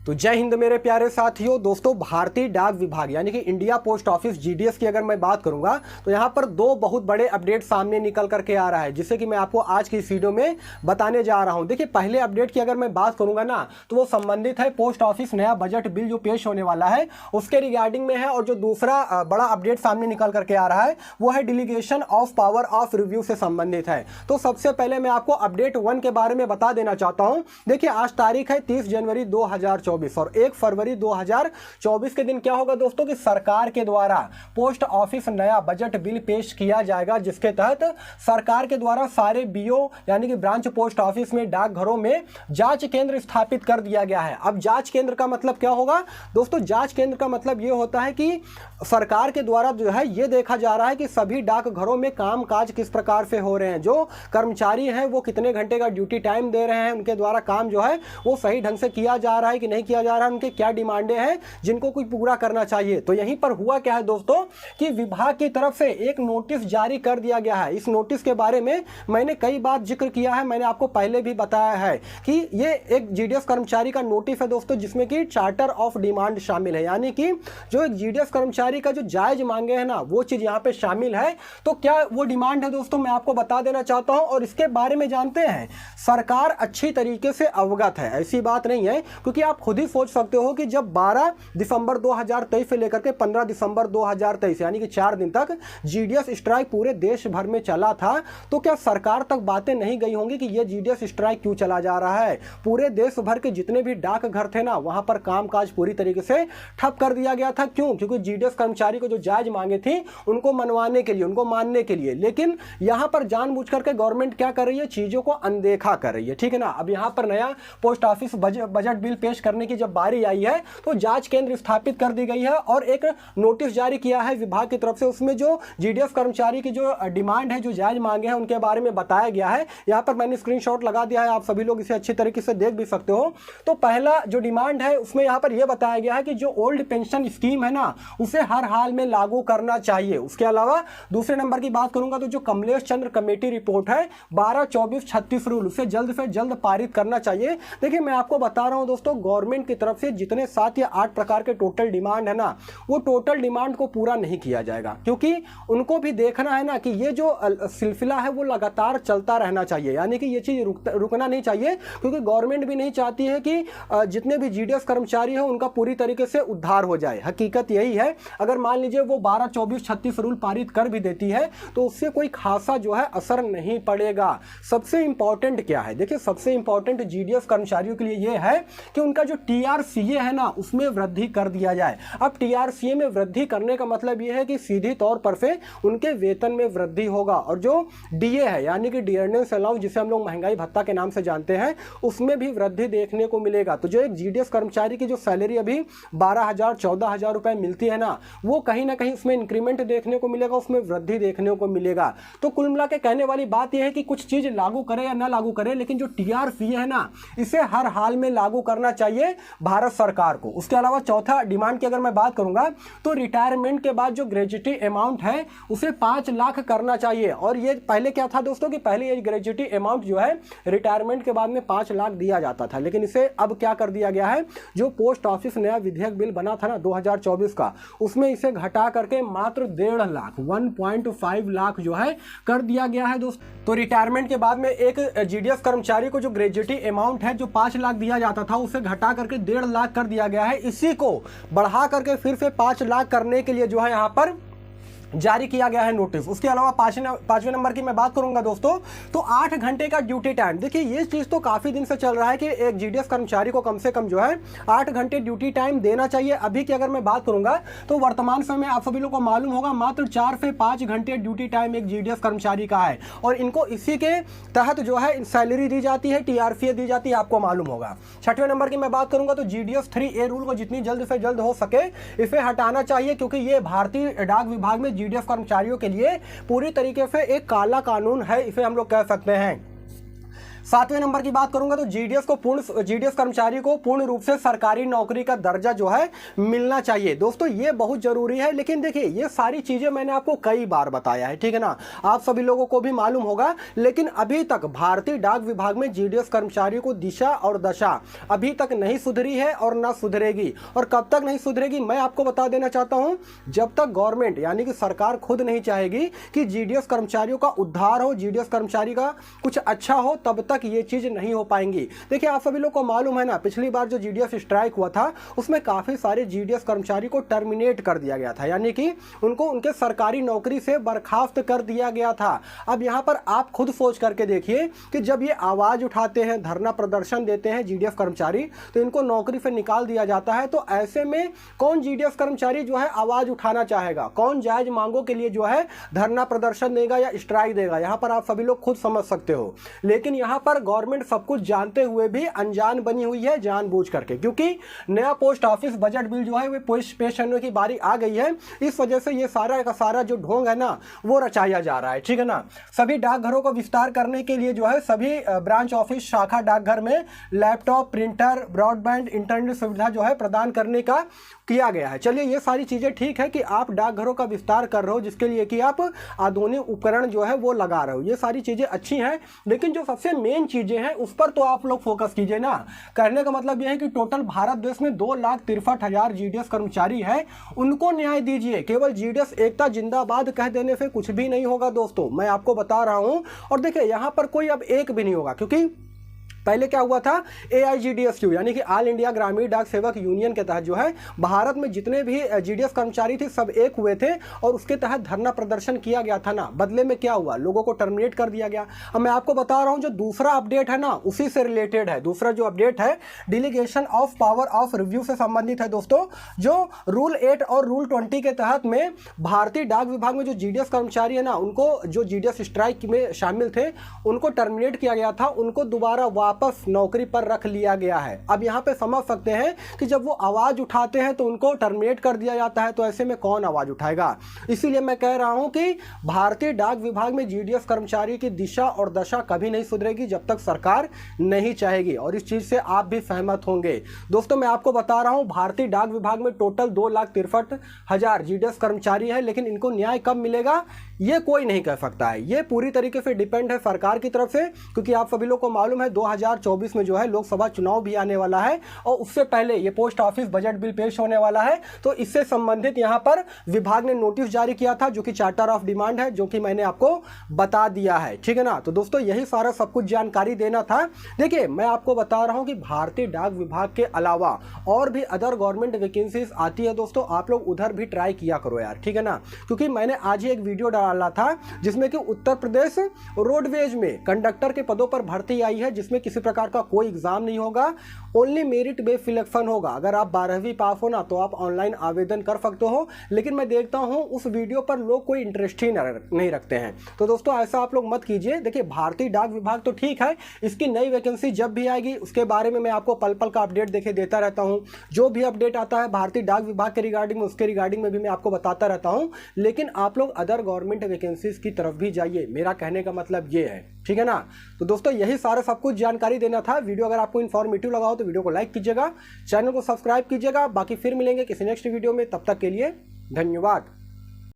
तो जय हिंद मेरे प्यारे साथियों। दोस्तों, भारतीय डाक विभाग यानी कि इंडिया पोस्ट ऑफिस जीडीएस की अगर मैं बात करूंगा तो यहां पर दो बहुत बड़े अपडेट सामने निकल करके आ रहा है, जिससे कि मैं आपको आज की इस वीडियो में बताने जा रहा हूं। देखिए, पहले अपडेट की अगर मैं बात करूंगा ना तो वो संबंधित है पोस्ट ऑफिस नया बजट बिल जो पेश होने वाला है उसके रिगार्डिंग में है। और जो दूसरा बड़ा अपडेट सामने निकल करके आ रहा है वो है delegation of power of review से संबंधित है। तो सबसे पहले मैं आपको अपडेट 1 के बारे में बता देना चाहता हूं। देखिए, आज तारीख है 30 जनवरी 2024 और 1 फरवरी 2024 के दिन क्या होगा दोस्तों कि सरकार के द्वारा पोस्ट ऑफिस नया बजट बिल पेश किया जाएगा, जिसके तहत सरकार के द्वारा सारे बीओ यानी कि ब्रांच पोस्ट ऑफिस में डाकघरों में जांच केंद्र स्थापित कर दिया गया है। अब जांच केंद्र का मतलब क्या होगा दोस्तों? जांच केंद्र का मतलब यह होता है कि सरकार के द्वारा जो है यह देखा जा रहा है कि सभी डाकघरों में काम काज किस प्रकार से हो रहे हैं, जो कर्मचारी हैं वो कितने घंटे का ड्यूटी टाइम दे रहे हैं, उनके द्वारा काम जो है वो सही ढंग से किया जा रहा है कि नहीं किया जा रहा है, उनके क्या डिमांडें हैं जिनको कोई पूरा करना चाहिए। तो यहीं पर हुआ क्या है दोस्तों कि विभाग की तरफ से एक नोटिस जारी कर दिया गया है। इस नोटिस के बारे में मैंने कई बार जिक्र किया है, मैंने आपको पहले भी बताया है कि ये एक जीडीएस कर्मचारी का नोटिस है दोस्तों, जिसमें कि चार्टर ऑफ डिमांड शामिल है, यानी कि जो एक जीडीएस कर्मचारी का जो जायज मांगे हैं ना वो चीज यहाँ पे शामिल है। तो क्या वो डिमांड है दोस्तों, मैं आपको बता देना चाहता हूं और इसके बारे में जानते हैं। सरकार अच्छी तरीके से अवगत है, ऐसी बात नहीं है, क्योंकि आप खुद ही सोच सकते हो कि जब 12 दिसंबर 2023 से लेकर के 15 दिसंबर 2023 यानी कि 4 दिन तक जीडीएस स्ट्राइक पूरे देश भर में चला था, तो क्या सरकार तक बातें नहीं गई होंगी कि यह जीडीएस स्ट्राइक क्यों चला जा रहा है? पूरे देश भर के जितने भी डाकघर थे ना वहां पर कामकाज पूरी तरीके से ठप कर दिया गया था। क्यों? क्योंकि जीडीएस कर्मचारी को जो जायज मांगे थी उनको मनवाने के लिए, उनको मानने के लिए। लेकिन यहां पर जानबूझ करके गवर्नमेंट क्या कर रही है, चीजों को अनदेखा कर रही है, ठीक है ना। अब यहां पर नया पोस्ट ऑफिस बजट बिल पेश करने की जब बारी आई है तो जांच केंद्र स्थापित कर दी गई है और एक नोटिस जारी किया है विभाग की तरफ से। उसमें जो जीडीएस कर्मचारी की जो डिमांड है, जो जायज मांगे हैं, उनके बारे में बताया गया है। यहां पर मैंने स्क्रीनशॉट लगा दिया है, आप सभी लोग इसे अच्छी तरीके से देख भी सकते हो। तो पहला जो डिमांड है उसमें यहां पर यह बताया गया है कि जो ओल्ड पेंशन स्कीम है ना उसे हर हाल में लागू करना चाहिए। उसके अलावा दूसरे नंबर की बात करूंगा तो जो कमलेश चंद्र कमेटी रिपोर्ट है 12/24/36 रूल, उसे जल्द से जल्द पारित करना चाहिए। देखिए, मैं आपको बता रहा हूं दोस्तों, गवर्नमेंट की तरफ से जितने 7 या 8 प्रकार के टोटल डिमांड है ना वो टोटल डिमांड को पूरा नहीं किया जाएगा, क्योंकि उनको भी देखना है ना कि ये जो सिलसिला है वो लगातार चलता रहना चाहिए, यानी कि ये चीज रुकना नहीं चाहिए, क्योंकि गवर्नमेंट भी नहीं चाहती है कि जितने भी जीडीएस कर्मचारी हो उनका पूरी तरीके से उद्धार हो जाए। हकीकत यही है, अगर मान लीजिए वो 12/24/36 रूल पारित कर भी देती है तो उससे कोई खासा जो है असर नहीं पड़ेगा। सबसे इंपॉर्टेंट क्या है? देखिए, सबसे इंपॉर्टेंट जीडीएस कर्मचारियों के लिए यह है कि उनका जो टीआरसीए है ना उसमें वृद्धि कर दिया जाए। अब टीआरसीए में वृद्धि करने का मतलब यह है कि सीधी तौर पर से उनके वेतन में वृद्धि होगा, और जो डीए है यानी कि डियरनेस अलाउंस, जिसे हम लोग महंगाई भत्ता के नाम से जानते हैं, उसमें भी वृद्धि देखने को मिलेगा। तो जो एक जीडीएस कर्मचारी की जो सैलरी अभी 12,000 14,000 रुपए मिलती है ना, वो कहीं ना कहीं उसमें इंक्रीमेंट देखने को मिलेगा, उसमें वृद्धि देखने को मिलेगा। तो कुल मिला के कहने वाली बात यह है कि कुछ चीज लागू करे या ना लागू करे, लेकिन जो टीआरसीए है ना इसे हर हाल में लागू करना चाहिए भारत सरकार को। उसके अलावा चौथा डिमांड की अगर मैं बात करूंगा तो रिटायरमेंट के बाद जो ग्रेजुटी अमाउंट है उसे 5 लाख करना चाहिए। और ये पहले क्या था दोस्तों कि पहले ये ग्रेजुटी अमाउंट जो है रिटायरमेंट के बाद में 5 लाख दिया जाता था, लेकिन इसे अब क्या कर दिया गया है, जो पोस्ट ऑफिस नया विधेयक बिल बना था ना 2024 का, उसमें इसे घटा करके मात्र 1.5 लाख 1.5 लाख जो है कर दिया गया है दोस्तों। तो रिटायरमेंट के बाद में एक जीडीएस कर्मचारी को जो ग्रेजुटी अमाउंट है जो 5 लाख दिया जाता था उसे घटा करके 1.5 लाख कर दिया गया है। इसी को बढ़ा करके फिर से 5 लाख करने के लिए जो है यहां पर जारी किया गया है नोटिस। उसके अलावा पांचवें नंबर की मैं बात करूंगा दोस्तों तो 8 घंटे का ड्यूटी टाइम। देखिए, ये चीज तो काफी दिन से चल रहा है कि एक जीडीएस कर्मचारी को कम से कम जो है 8 घंटे ड्यूटी टाइम देना चाहिए। अभी की अगर मैं बात करूंगा तो वर्तमान समय में आप सभी लोगों को मालूम होगा मात्र 4 से 5 घंटे ड्यूटी टाइम एक जीडीएस कर्मचारी का है, और इनको इसी के तहत जो है सैलरी दी जाती है, टीआरसीए दी जाती है, आपको मालूम होगा। 6वें नंबर की मैं बात करूंगा तो जीडीएस 3A रूल को जितनी जल्द से जल्द हो सके इसे हटाना चाहिए, क्योंकि ये भारतीय डाक विभाग में जीडीएस कर्मचारियों के लिए पूरी तरीके से एक काला कानून है, इसे हम लोग कह सकते हैं। 7वें नंबर की बात करूंगा तो जीडीएस कर्मचारी को पूर्ण रूप से सरकारी नौकरी का दर्जा जो है मिलना चाहिए। दोस्तों ये बहुत जरूरी है, लेकिन देखिए ये सारी चीजें मैंने आपको कई बार बताया है, ठीक है ना, आप सभी लोगों को भी मालूम होगा, लेकिन अभी तक भारतीय डाक विभाग में जीडीएस कर्मचारियों को दिशा और दशा अभी तक नहीं सुधरी है और ना सुधरेगी। और कब तक नहीं सुधरेगी मैं आपको बता देना चाहता हूं, जब तक गवर्नमेंट यानी कि सरकार खुद नहीं चाहेगी कि जीडीएस कर्मचारियों का उद्धार हो, जीडीएस कर्मचारी का कुछ अच्छा हो, तब तक ये चीज नहीं हो पाएंगी। देखिए आप सभी लोग को मालूम है ना, पिछली बार जो जीडीएस स्ट्राइक हुआ था उसमें काफी सारे जीडीएस कर्मचारी को टर्मिनेट कर दिया गया था, यानी कि उनको उनके सरकारी नौकरी से बर्खास्त कर दिया गया था। अब यहां पर आप खुद सोच करके देखिए कि जब ये आवाज उठाते हैं, धरना प्रदर्शन देते हैं जीडीएस कर्मचारी, तो इनको नौकरी से निकाल दिया जाता है। तो ऐसे में कौन जीडीएस कर्मचारी जो है आवाज उठाना चाहेगा, कौन जायज मांगों के लिए जो है धरना प्रदर्शन देगा या स्ट्राइक देगा, यहां पर आप सभी लोग खुद समझ सकते हो। लेकिन यहां पर गवर्नमेंट सब कुछ जानते हुए भी अनजान बनी हुई है जानबूझ करके, क्योंकि नया पोस्ट ऑफिस बजट बिल जो है वो पेश करने की बारी आ गई है। इस वजह से ये सारा का सारा जो ढोंग है ना वो रचाया जा रहा है, ठीक है ना। सभी डाकघरों को विस्तार करने के लिए जो है सभी ब्रांच ऑफिस शाखा डाकघर में लैपटॉप, प्रिंटर, ब्रॉडबैंड इंटरनेट सुविधा जो है प्रदान करने का किया गया है। चलिए ये सारी चीजें ठीक है कि आप डाकघरों का विस्तार कर रहे हो, जिसके लिए कि आप आधुनिक उपकरण जो है वो लगा रहे हो, ये सारी चीजें अच्छी हैं, लेकिन जो सबसे मेन चीजें हैं उस पर तो आप लोग फोकस कीजिए ना। कहने का मतलब यह है कि टोटल भारत देश में 2,63,000 जीडीएस कर्मचारी है, उनको न्याय दीजिए। केवल जीडीएस एकता जिंदाबाद कह देने से कुछ भी नहीं होगा दोस्तों, मैं आपको बता रहा हूं। और देखिए यहां पर कोई अब एक भी नहीं होगा, क्योंकि पहले क्या हुआ था, AIGDSU यानी कि ऑल इंडिया ग्रामीण डाक सेवक यूनियन के तहत जो है भारत में जितने भी जीडीएस कर्मचारी थे सब एक हुए थे और उसके तहत धरना प्रदर्शन किया गया था ना। बदले में क्या हुआ, लोगों को टर्मिनेट कर दिया गया। अब मैं आपको बता रहा हूं जो दूसरा अपडेट है ना उसी से रिलेटेड है। दूसरा जो अपडेट है डिलीगेशन ऑफ पावर ऑफ रिव्यू से संबंधित है दोस्तों। जो रूल 8 और रूल 20 के तहत में भारतीय डाक विभाग में जो जीडीएस कर्मचारी है ना, उनको जो जीडीएस स्ट्राइक में शामिल थे उनको टर्मिनेट किया गया था, उनको दोबारा वापस नौकरी पर रख लिया गया है। अब यहां पे समझ सकते हैं कि जब वो आवाज उठाते हैं तो उनको टर्मिनेट कर दिया जाता है, तो ऐसे में कौन आवाज उठाएगा। इसीलिए मैं कह रहा हूं कि भारतीय डाक विभाग में जीडीएस कर्मचारी की दिशा और दशा कभी नहीं सुधरेगी जब तक सरकार नहीं चाहेगी, और इस चीज से आप भी सहमत होंगे। दोस्तों मैं आपको बता रहा हूं भारतीय डाक विभाग में टोटल 2,63,000 जीडीएस कर्मचारी है, लेकिन इनको न्याय कब मिलेगा ये कोई नहीं कह सकता है। ये पूरी तरीके से डिपेंड है सरकार की तरफ से, क्योंकि आप सभी लोग को मालूम है 2024 में जो है लोकसभा चुनाव भी आने वाला है और उससे पहले ये पोस्ट ऑफिस बजट बिल पेश होने वाला है। तो इससे संबंधित यहां पर विभाग ने नोटिस जारी किया था जो कि चार्टर ऑफ डिमांड है, जो कि मैंने आपको बता दिया है, ठीक है ना। तो दोस्तों यही सारा सब कुछ जानकारी देना था। देखिए मैं आपको बता रहा हूं कि भारतीय डाक विभाग के अलावा और भी अदर गवर्नमेंट वैकेंसीज आती है दोस्तों, आप लोग उधर भी ट्राई किया करो यार, ठीक है ना। क्योंकि मैंने आज ही एक वीडियो डाला था जिसमें कि उत्तर प्रदेश रोडवेज में कंडक्टर के पदों पर भर्ती आई है, जिसमें किसी प्रकार का कोई एग्जाम नहीं होगा, ओनली मेरिट बेस्ड सिलेक्शन होगा। अगर आप 12वीं पास हो ना तो आप ऑनलाइन आवेदन कर सकते हो, लेकिन मैं देखता हूं उस वीडियो पर लोग कोई इंटरेस्ट ही नहीं रखते हैं। तो दोस्तों ऐसा आप लोग मत कीजिए। देखिए भारतीय डाक विभाग तो ठीक है, इसकी नई वैकेंसी जब भी आएगी उसके बारे में मैं आपको पल पल का अपडेट देखे देता रहता हूं। जो भी अपडेट आता है भारतीय डाक विभाग के रिगार्डिंग में उसके रिगार्डिंग में भी मैं आपको बताता रहता हूं। लेकिन आप लोग अदर गवर्नमेंट वैकेंसीज की तरफ भी जाइए, मेरा कहने का मतलब ये है, ठीक है ना। तो दोस्तों यही सारा सब कुछ जानकारी देना था। वीडियो अगर आपको इन्फॉर्मेटिव लगा हो तो वीडियो को लाइक कीजिएगा, चैनल को सब्सक्राइब कीजिएगा। बाकी फिर मिलेंगे किसी नेक्स्ट वीडियो में, तब तक के लिए धन्यवाद।